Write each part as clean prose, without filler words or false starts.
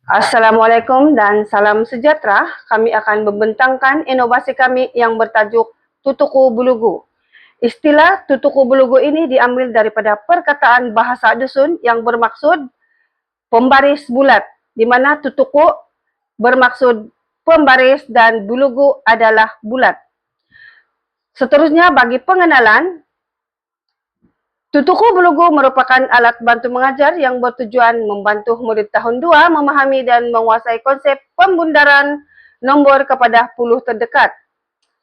Assalamualaikum dan salam sejahtera. Kami akan membentangkan inovasi kami yang bertajuk Tutuku Bulugu. Istilah Tutuku Bulugu ini diambil daripada perkataan bahasa dusun yang bermaksud pembaris bulat, di mana tutuku bermaksud pembaris dan bulugu adalah bulat. Seterusnya bagi pengenalan, Tutuku Bulugu merupakan alat bantu mengajar yang bertujuan membantu murid tahun 2 memahami dan menguasai konsep pembundaran nombor kepada puluh terdekat.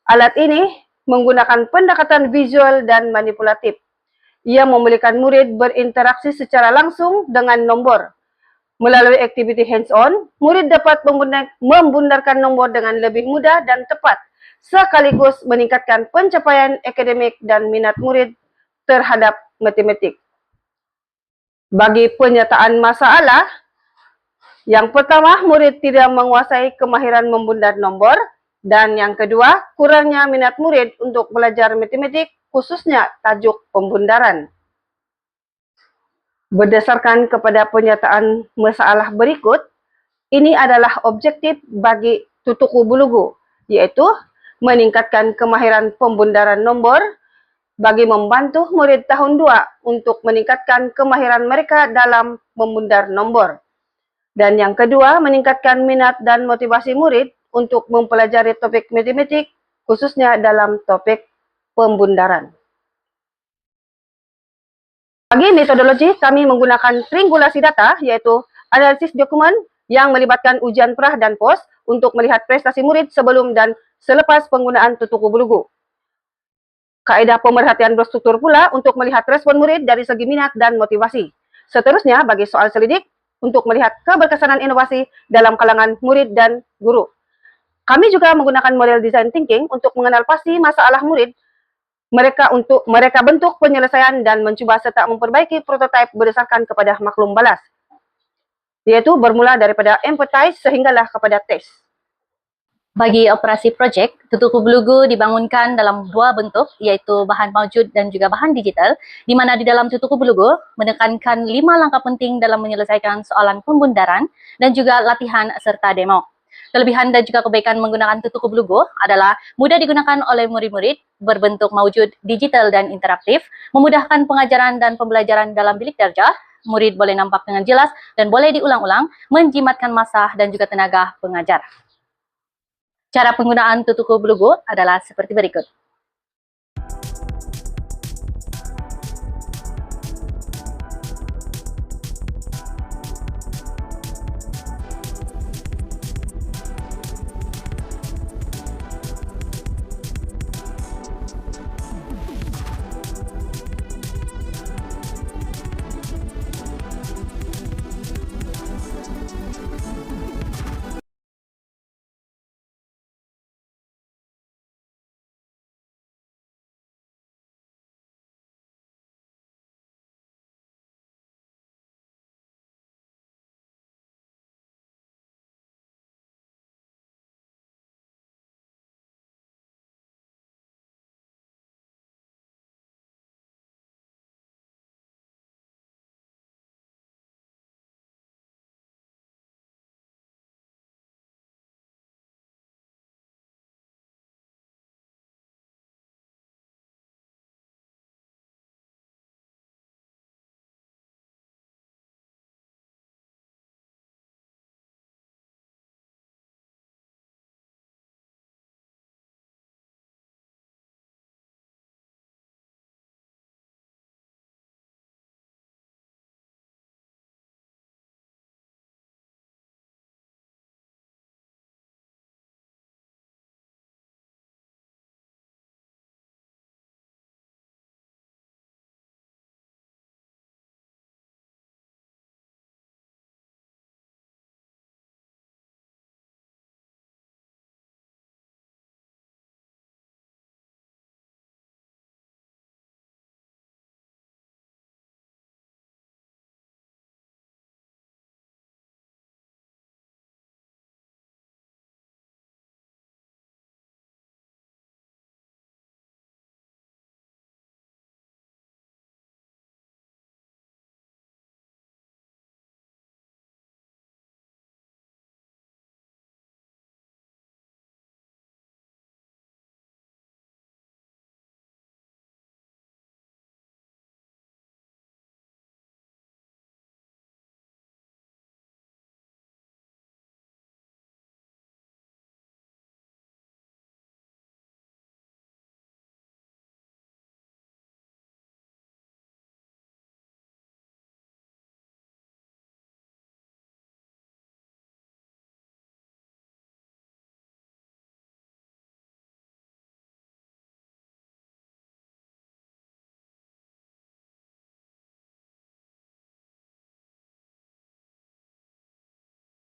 Alat ini menggunakan pendekatan visual dan manipulatif. Ia membolehkan murid berinteraksi secara langsung dengan nombor. Melalui aktiviti hands-on, murid dapat membundarkan nombor dengan lebih mudah dan tepat, sekaligus meningkatkan pencapaian akademik dan minat murid terhadap matematik. Bagi penyataan masalah, yang pertama, murid tidak menguasai kemahiran membundar nombor, dan yang kedua, kurangnya minat murid untuk belajar matematik, khususnya tajuk pembundaran. Berdasarkan kepada penyataan masalah berikut, ini adalah objektif bagi Tutuku Bulugu, yaitu meningkatkan kemahiran pembundaran nombor, bagi membantu murid tahun 2 untuk meningkatkan kemahiran mereka dalam membundar nombor. Dan yang kedua, meningkatkan minat dan motivasi murid untuk mempelajari topik matematik, khususnya dalam topik pembundaran. Bagi metodologi, kami menggunakan triangulasi data, yaitu analisis dokumen yang melibatkan ujian prah dan pos untuk melihat prestasi murid sebelum dan selepas penggunaan Tutuku Bulugu. Kaedah pemerhatian berstruktur pula untuk melihat respon murid dari segi minat dan motivasi. Seterusnya, bagi soal selidik, untuk melihat keberkesanan inovasi dalam kalangan murid dan guru. Kami juga menggunakan model design thinking untuk mengenal pasti masalah murid, mereka bentuk penyelesaian dan mencoba serta memperbaiki prototipe berdasarkan kepada maklum balas, yaitu bermula daripada empathize sehinggalah kepada tes. Bagi operasi projek, Tutuku Bulugu dibangunkan dalam dua bentuk, yaitu bahan maujud dan juga bahan digital, di mana di dalam Tutuku Bulugu menekankan 5 langkah penting dalam menyelesaikan soalan pembundaran dan juga latihan serta demo. Kelebihan dan juga kebaikan menggunakan Tutuku Bulugu adalah mudah digunakan oleh murid-murid, berbentuk maujud, digital dan interaktif, memudahkan pengajaran dan pembelajaran dalam bilik darjah, murid boleh nampak dengan jelas dan boleh diulang-ulang, menjimatkan masa dan juga tenaga pengajar. Cara penggunaan Tutuku Bulugu adalah seperti berikut.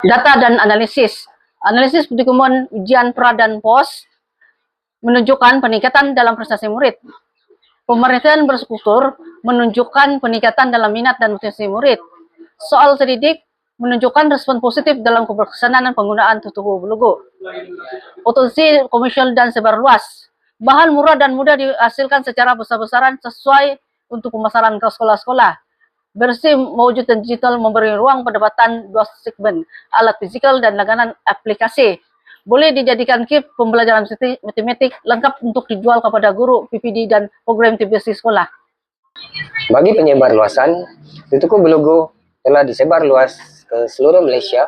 Data dan analisis. Analisis dokumen ujian pra dan pos menunjukkan peningkatan dalam prestasi murid. Pemeriksaan berstruktur menunjukkan peningkatan dalam minat dan motivasi murid. Soal terdidik menunjukkan respon positif dalam keberkesanan penggunaan Tutuku Bulugo. Potensi komersial dan sebar luas. Bahan murah dan mudah dihasilkan secara besar-besaran sesuai untuk pemasaran ke sekolah-sekolah. Bersih mewujud dan digital memberi ruang pendapatan dua segmen, alat fisikal dan langganan aplikasi. Boleh dijadikan kit pembelajaran matematik lengkap untuk dijual kepada guru, PPD, dan program TBC sekolah. Bagi penyebar luasan, Tutuku Bulugo telah disebar luas ke seluruh Malaysia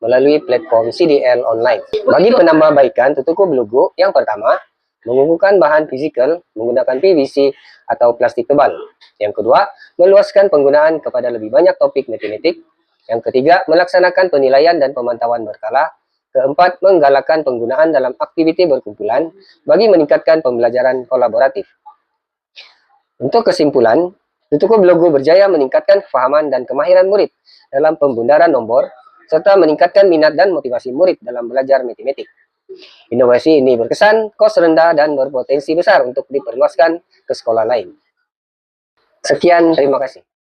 melalui platform CDL online. Bagi penambahbaikan Tutuku Bulugo, yang pertama, mengukuhkan bahan fisikal menggunakan PVC atau plastik tebal. Yang kedua, meluaskan penggunaan kepada lebih banyak topik matematik. Yang ketiga, melaksanakan penilaian dan pemantauan berkala. Keempat, menggalakkan penggunaan dalam aktiviti berkumpulan bagi meningkatkan pembelajaran kolaboratif. Untuk kesimpulan, Tutuku Bulugo berjaya meningkatkan kefahaman dan kemahiran murid dalam pembundaran nombor, serta meningkatkan minat dan motivasi murid dalam belajar matematik. Inovasi ini berkesan, kos rendah, dan berpotensi besar untuk diperluaskan ke sekolah lain. Sekian, terima kasih.